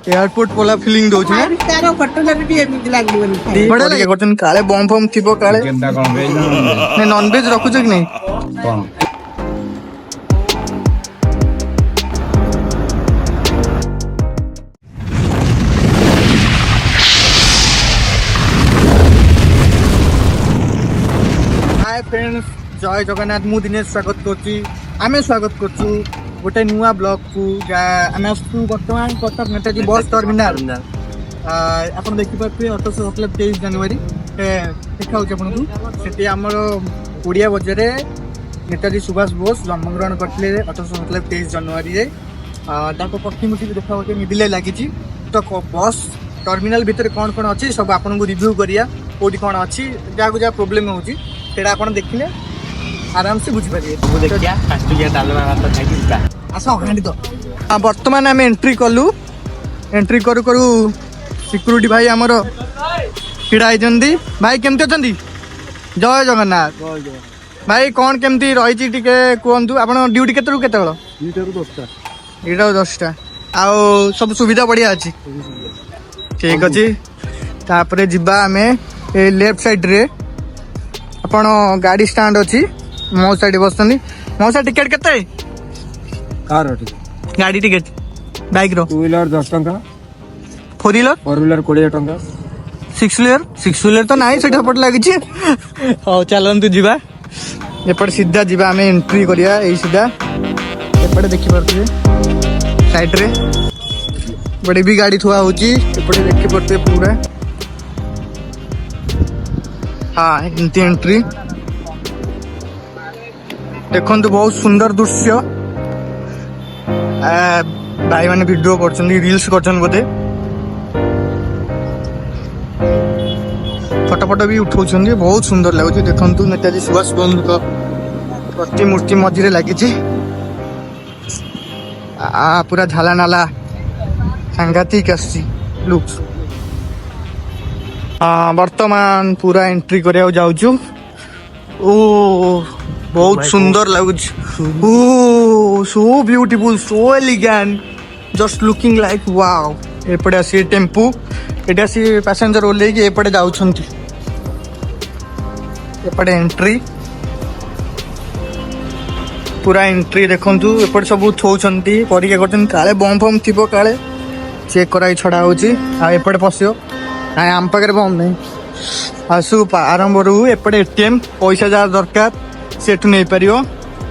Airport वाला feeling दउछ ना तारो पटला भी एମିତି लागबनी बड़ा लगे करतन काले बम बम थिबो काले ने नॉन वेज रखु छ कि नहीं कौन हाय फ्रेंड्स जय जगन्नाथ मु दिनेश स्वागत करछि आमे स्वागत करछु गोटे नुआ ब्लॉग को आमे आसु वर्तमान कटक नेताजी बस टर्मिनाल आपण देखि पाथि 23 जनवरी देखा होछ आपन को सेठी हमर ओडिया बजार नेताजी सुभाष बोस जन्मग्रहण करथिले 23 जनवरी रे ताको प्रतिमूर्ति देखा होछ मिडिले लागि छि तो बस टर्मिनाल भीतर कोन कोन अछि सब आपन को रिव्यू करिया कोठी कोन अछि जाको जा प्रॉब्लम होछि सेटा आपण देखिले आराम से बुझी पारिए वो देखिया कास्टिया डालमा भात खाइ का आसो हांडी तो वर्तमान आम एंट्री कलु एंट्री करू करू सिक्यूरिटी भाई आमर छिड़ा होती भाई केमती अच्छा जय जगन्नाथ भाई कौन केमती रही कहतु आप ड्यूटी केत केत दुटा 10टा आउ सब सुविधा बढ़िया अच्छी ठीक अच्छे तापर जीवा आम लेफ्ट साइड रे आपण गाड़ी स्टैंड अच्छी मौसा बस मौसा टिकेट केते कार गाड़ी टिकेट बाइक रो 2 व्हीलर 10 टंका 4 व्हीलर 20 टंका 6 व्हीलर तो नहीं से पट लगी हाँ चलतु जीवा एपटे सीधा जीवा आम एंट्री करिया यही सीधा एपटे देखि पारे साइड रे बड़े भी गाड़ी थुआ होची एपटे देखि पारे पूरा हाँ एंती एंट्री देखो बहुत सुंदर दृश्य भाई मैंने वीडियो कर रील्स कर बोधे फोटो फोटो भी उठाऊ बहुत सुंदर लगुच देखु नेताजी सुभाष बोस प्रतिमूर्ति मझे लगी पूरा झाला नाला सांघातिक लुक्स हाँ वर्तमान पूरा एंट्री करिया जाऊँ ओ बहुत सुंदर लगुच ओ so beautiful so elegant just looking like wow एपटे आसी टेम्पू एटे आसी पैसेंजर ओल्ले कि एपटे जाउछंती एपटे एंट्री पूरा एंट्री देखंतु एपटे सब थौछंती परीक्षा करछन काले बम बम थिबो काले चेक कराई छडा होची आ एपटे पसियो आ आम पाखरे बम नहीं आसु आरंभ रू एपटे एटीएम पैसा जा दरकार सेठू नहीं पार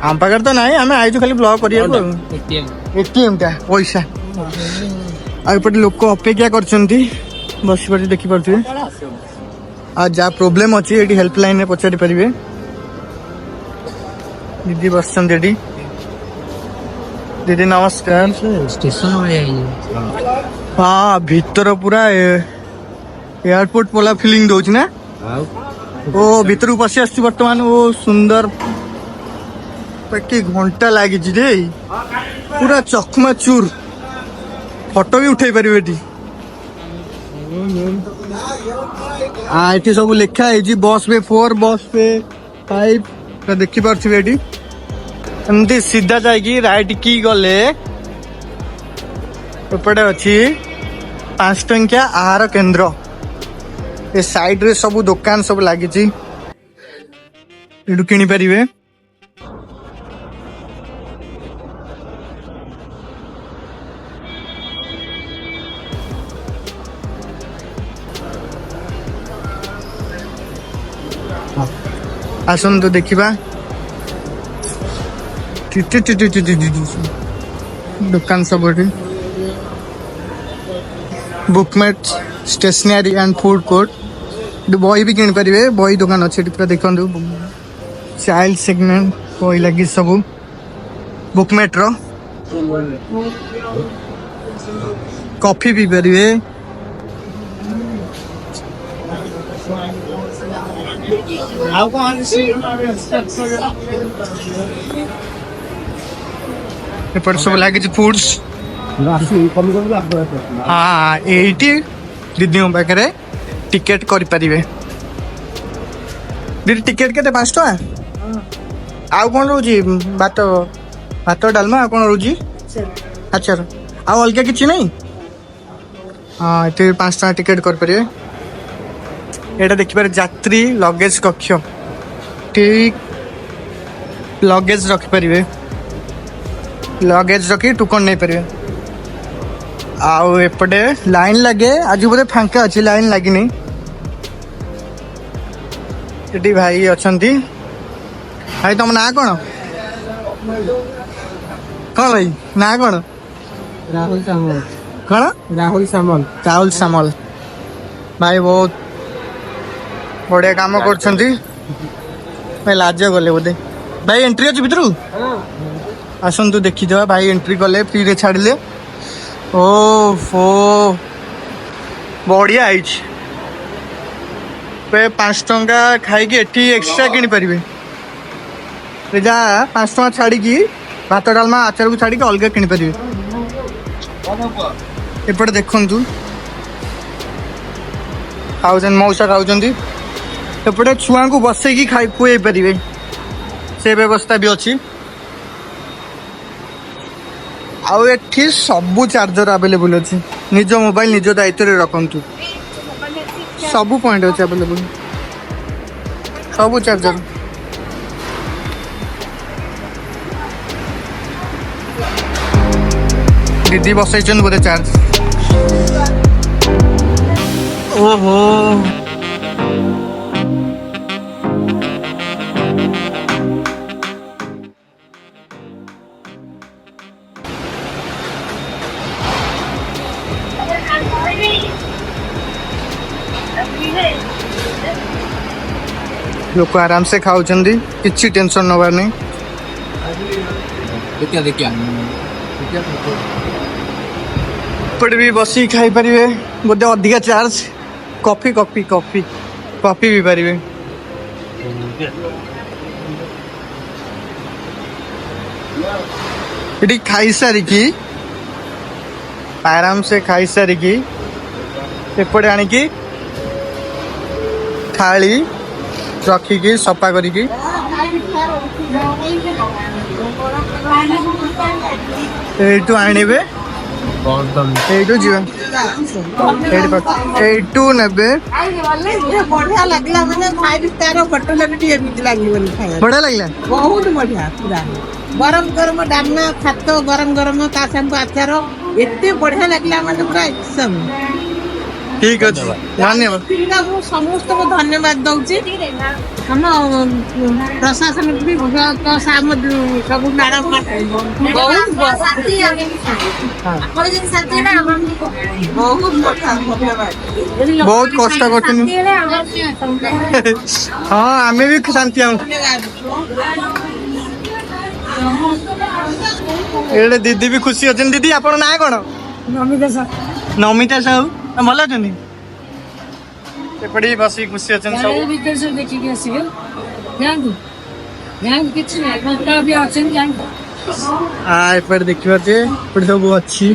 आम पाखे तो ना आम आईचु खाली ब्लॉक कर एटीएम टा पैसा आपटे लोक अपेक्षा कर बस पारे देखी पारे आ जहाँ प्रोब्लेम अच्छी ये हेल्पलाइन में पचारि पारे दीदी बस दीदी नमस्कार स्टेशन हाँ भीतर पूरा एयरपोर्ट वाला फीलिंग दउछ ना ओ भीतर पशि आस बर्तमान ओ सुंदर घंटा लगी रे पूरा चकमा चूर फोटो भी उठे पारे ये सब लिखा है बस पे 4 बस पे 5 देखी पारे एमती सीधा जाकि राइट की गले एपटे अच्छी 5 टंकिया आहार केन्द्र ए साइड रे सब दुकान सब लगी किनी पारे आसन तो देखा दुकान सब बुकमेट स्टेशनरी एंड फूड कोर्ट बही भी किन पारे बही दुकान अच्छे पूरा देखो चाइल्ड सेगमेंट बही लगी सब बुकमेट रो कॉफी पी पारे एपट सब लगे फूड्स हाँ ये दीदी पाखे टिकेट करें दीदी टिकेट के 5 टका आउ कौन रोज भात भात डालमा कौन रोज अच्छा आउ अलग किसी नहीं हाँ ये 5 टका टिकेट कर एटा देखिपारे यात्री लगेज कक्ष ठीक लगेज रखिपारे लगेज रखी टोकन नहीं पारे आउ एपटे लाइन लगे आज बोधे फांका अच्छी लाइन लगी ये भाई अच्छा भाई तुम ना कौन कौन भाई ना कौन राहुल सामल कौन राहुल सामल राहुल सामल भाई बहुत बढ़िया काम कर लाज गले बोधे भाई एंट्री अच्छी भितर आसतु देखीद भाई एंट्री कले फ्री रे छाड़े ओफो बढ़िया है 5 टंका खाई एक्स्ट्रा किनी पारे जहाँ 5 टंका छाड़ी भात डालमा आचार को छाड़ी अलग किनी पारे एपटे देखु खाऊन मौसा खाऊँ एपटे छुआ को बसैकी खाई खुए पारे से व्यवस्था भी अच्छी आउ एठी सबू चार्जर अवेलेबल अच्छी निज मोबाइल निज दायित्व रखु सबू पॉइंट अच्छे अवेलेबल सबू चार्जर दीदी बसई बोधे चार्ज ओहो लोक आराम से खाऊँ किसी टेंशन नबार नहीं भी बस खाई पारे बोधे अधिका charge coffee coffee coffee coffee भी पारे ये खाई सारिकी आराम से खाई सारिकी एपटे आणिकी थाली रखिकी सफा करिकी एटू आनिबे एटू जीवन एटू नेबे बढ़िया लगला माने 5 स्टार होटल में भी एमिति लागली खाया बढ़िया लगला बहुत बढ़िया पूरा गरम गरम डालना खातो गरम गरम ता संग अचार एते बढ़िया लगला माने पूरा एकदम ठीक अच्छे धन्यवाद समस्त को धन्यवाद दौची हम प्रशासन भी बहुत सब मैडम बहुत कष्ट कर हाँ आम भी शांति ये दीदी भी खुशी अच्छे दीदी आप ना कौन नमिता साहू भल अच्छे एपटे बस खुशी अच्छे एपटे देखा एपटे सब अच्छी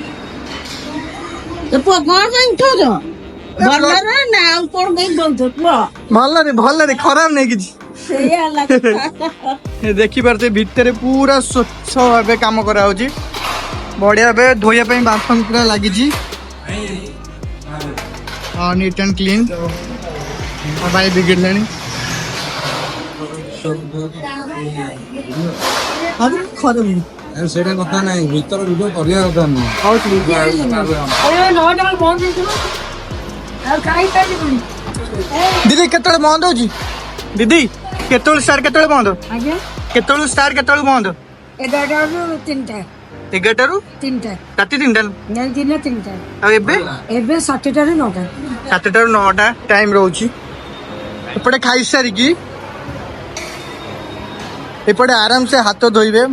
भल रे खराब नहीं कि देखी पारे भितर पूरा स्वच्छ भाव कम करा बढ़िया भाव धोया बाथरूम पूरा लगी हाँ नीट एंड क्लीन भाई बिगड़े ସେଇଟା କଥା ନାହିଁ ଭିତର ଭିଡ଼ିଓ କରିବା କଥା दीदी केतळे बंद होची दीदी केतळे स्टार केतळे बंद केतळे स्टार केतळे बंद 11 रु 3टा राति 3टा दिन 3टा एबे 7टा रु 9टा 7टा रु 9टा टाइम रोची एपटे खाई सारी की एपटे आराम से हाथ धोइबे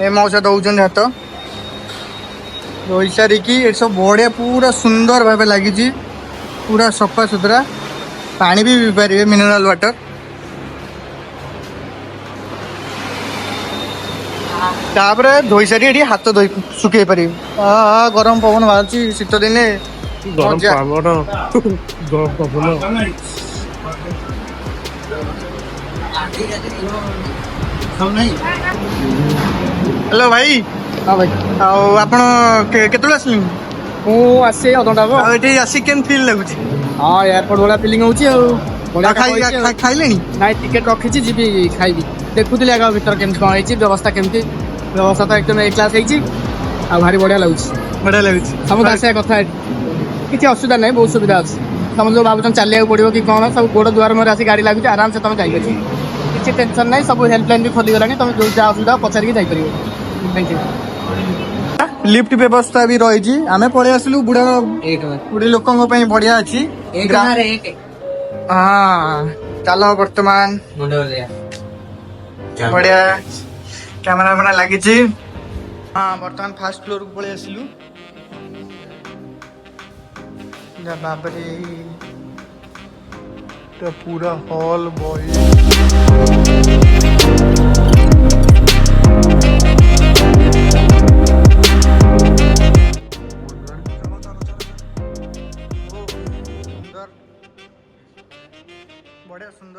ए मौसा दौचन हाथ धोई सारी की ये सब बढ़िया पूरा सुंदर भाव लगी पूरा सफा सुतरा पानी भी पी पारे मिनरल वाटर तापर धोई सारी ये हाथ धोई सुखे पारे गरम पवन बाहर शीत दिने हेलो भाई हाँ भाई आप केतुल आसले ମୁଁ ଆସି ଅଧଘଣ୍ଟା ହବ। ଆଉ ଏଠି ଆସି କେମିତି ଫିଲ୍ ଲାଗୁଛି? ହଁ ଏୟାରପୋର୍ଟ ଭଳିଆ ଫିଲିଂ ହଉଛି ଆଉ। ବଢିଆ କାମ ହେଇଛି ଆଉ। ଖାଇଲେଣି? ନାଇଁ ଟିକେଟ ରଖିଛି, ଯିବି ଖାଇବି। ଦେଖୁଥିଲି ଆଗ ଭିତରେ କେମିତି କଣ ହେଇଛି, ବ୍ୟବସ୍ଥା କେମିତି। ବ୍ୟବସ୍ଥା ତ ଏକଦମ ଏ କ୍ଲାସ ହେଇଛି ଆଉ ଭାରି ବଢିଆ ଲାଗୁଛି। ବଢିଆ ଲାଗୁଛି। ସମସ୍ତେ ଆସିବା କଥା ଏଠି, କିଛି ଅସୁବିଧା ନାହିଁ, ବହୁତ ସୁବିଧା ଅଛି। ସମସ୍ତେ ଯୋଉ ଭାବୁଛନ୍ତି ଚାଲିବାକୁ ପଡିବ କି କଣ, ସବୁ ଗୋଡ ଦୁଆର ମୁହଁରେ ଆସି ଗାଡି ଲାଗୁଛି, ଆରାମସେ ତମେ ଯାଇପାରିବ। କିଛି ଟେନସନ ନାହିଁ, ସବୁ ହେଲ୍ପଲାଇନ ବି ଖୋଲିଗଲାଣି, ତମେ ଯୋଉ ଯାହା ଅସୁବିଧା ପଚାରିକି ଯାଇପାରିବ। Thank you. ଲିଫ୍ଟ ବ୍ୟବସ୍ଥା ବି ରହିଛି। ଆମେ ପଳେଇ ଆସିଲୁ ବୁଢୀ ଲୋକଙ୍କ ପାଇଁ ବଢିଆ ଅଛି। ହଁ ଚାଲ ବର୍ତ୍ତମାନ ବଢିଆ କ୍ୟାମେରା ଲାଗିଛି। ହଁ ବର୍ତ୍ତମାନ ଫାର୍ଷ୍ଟ ଫ୍ଲୋରକୁ ପଳେଇ ଆସିଲୁ। ବାବରେ पूरा हॉल बॉय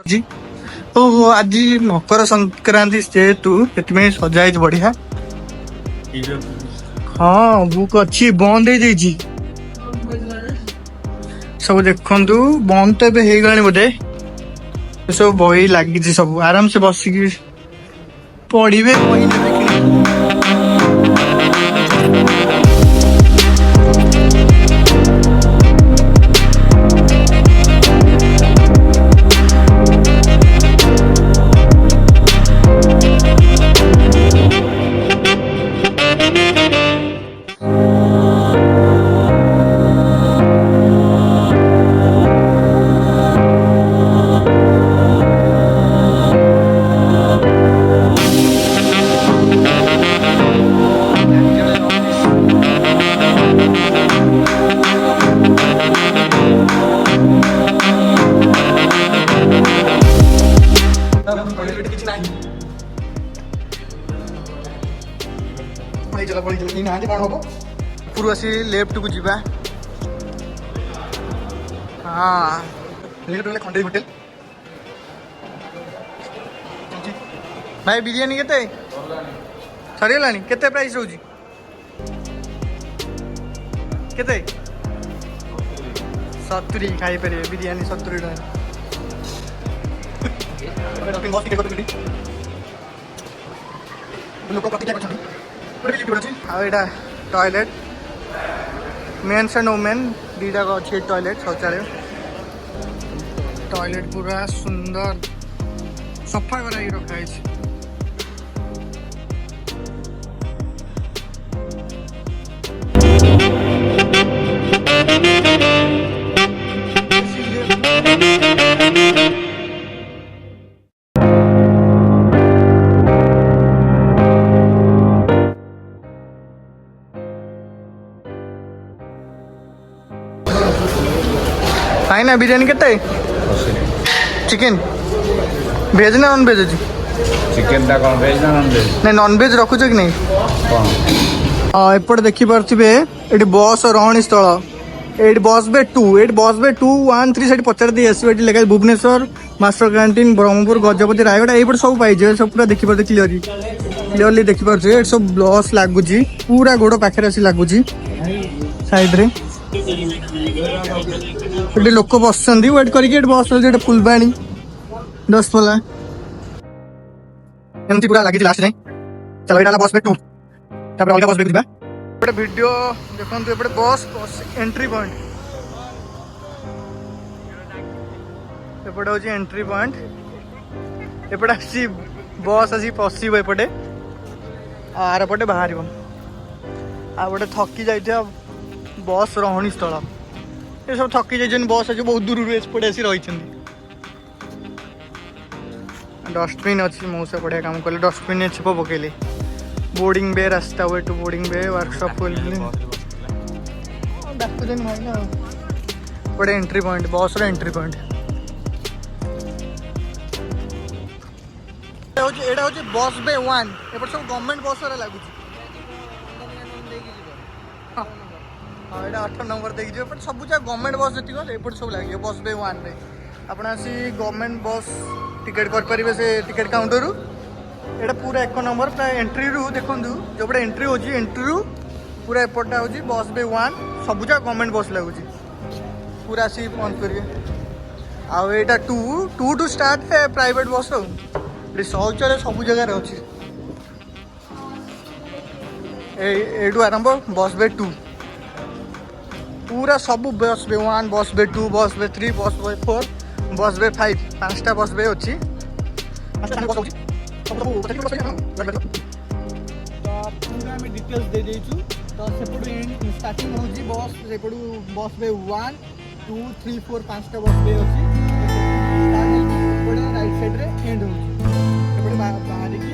जी ओहो आज मकर संक्रांति जेहेतु सजा बढ़िया। हाँ बुक अच्छी बंद हो जाइए सब देखु बंद तो ए बोधे सब बही लगी सब आराम से बसिक पढ़े बही नेबे पूर्व आसी लेफ्ट को जीवा। हाँ खंडे होटेल भाई बिरियानी केते सरीगलानी केते प्राइस होजी केते 70 खाई पारे बिरियानी 70 टका टॉयलेट मेन्स एंड वुमेन दीटा अच्छे टॉयलेट शौचालय टॉयलेट पूरा सुंदर सफा कर रखा है। खाइना बिरियानी केते चिकन भेज ना नॉन भेज अछि चिकन टा कौन भेज ना नॉन भेज नहीं नॉन भेज रखुछ कि नहीं कौन एपट देखि पारथिबे एटी बस रहणी स्थल एटी बस बे 2 एटी बस बे 213 सेट पचार दे आसी एटी लेखा भुवनेश्वर मास्टर कैंटीन ब्रह्मपुर गजपति रायगढ़ एपट सब पाई जे सब पूरा देखि पारथे क्लियरली देखि पारथे एट सब बस लागुची पूरा गोड़ पाखरे आसी लागुची साइड रे एटी लोक बसछन्ती वेट करके एटी बस जे फुलबाणी 10 पला एमती पूरा लागी लास्ट रे चलो एटा बस पे 2 तापर अलगा बस पे दिबा एपटे वीडियो देखंतु एपटे बस एंट्री पॉइंट एपटे होची एंट्री पॉइंट एपटे आसी बस आसी पसिबो एपटे आर पटे बाहरिबो आ पटे थकी जाइथिया बस रहणी स्थल ये सब थकी जाइछन बस आज बहुत दूर एपटे आसी रहिछन्ती डस्टबिन अच्छी मौसा बढ़िया काम कले डस्टबिन छिप पकेले बोर्डिंग बे रास्ता way to boarding bay workshop बड़े entry point bus entry point bus bay 1 एपट सब गवर्नमेंट बस लागू 8 नंबर देखिए बट सब गवर्नमेंट बस जी एपट सब लगे बस बे 1 रे आपण आसी गवर्नमेंट बस टिकेट कर पारे से टिकेट काउंटर रू एटा पूरा 1 नंबर प्राय एंट्री रू देखु जो एंट्री हो एंट्री रू पूरा एपटा हूँ बस बे 1 सबुजा गवर्नमेंट बस लगुच पूरा सी बंद करेंगे आईटा 2 टू स्टार्ट प्राइवेट बस शौचालय सब जगार अच्छी एठू आरंभ बस बे 2 पूरा सब बस बे 1 बस बे 2 बस बे 3 बस बे 4 बस बे 5 5टा बस बे अच्छी पूरा आम डिटेल्स दे देचु तो सेपटू स्टार्टिंग हूँ बस सेपटू बस बे 1 2 3 4 5टा बस बे अच्छी राइट साइड रे एंड हो बाहर की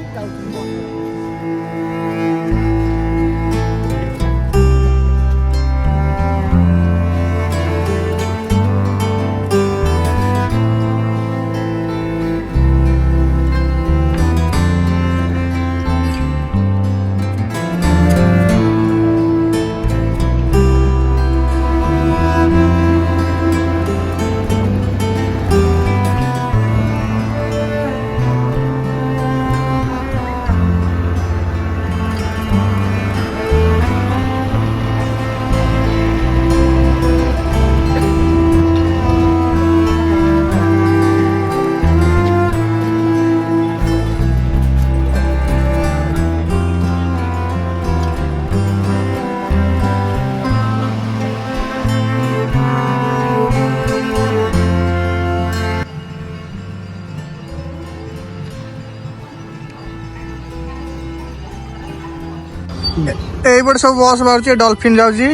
এইপଟେ सब बस बाहर डॉल्फिन जाऊँगी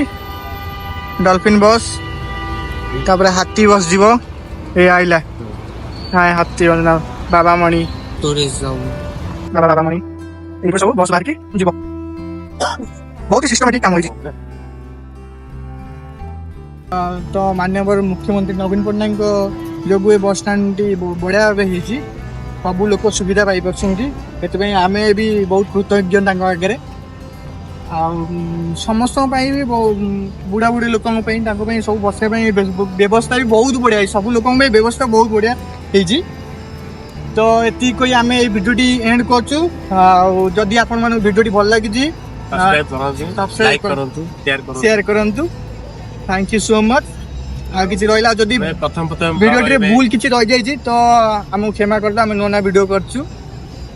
डॉल्फिन बस तापर हाथी बस जीव ए आइला हाँ हाथी बस ना बाबा मणि बाबा मणि এইপଟେ सब बस बाहर की जीव बहुत ही सिस्टमेटिक काम होइछि तो माननीय मुख्यमंत्री नवीन पट्टनायक जोगु ए बस स्टैंड टी बढ़िया भाव होइछि सब लोक सुविधा पाई पारछन्ति एतबे आमे भी बहुत कृतज्ञ तांको आगे समस्त भी बुढ़ा बुढ़ी लोक सब बसा व्यवस्था भी बहुत बढ़िया सब लोक व्यवस्था बहुत बढ़िया होती तो ये कोई आम ये भिडियोटी एंड करचु जदि आपण मन भिडियोटी भल लगी शेयर करंतु थैंक यू सो मच आ किसी रहिला जदि भिडियोटी भूल किसी रह जाइए तो आमको क्षमा करता आम नुआ भिडियो करचु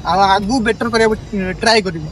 आगु बेटर करने ट्राए करूँ।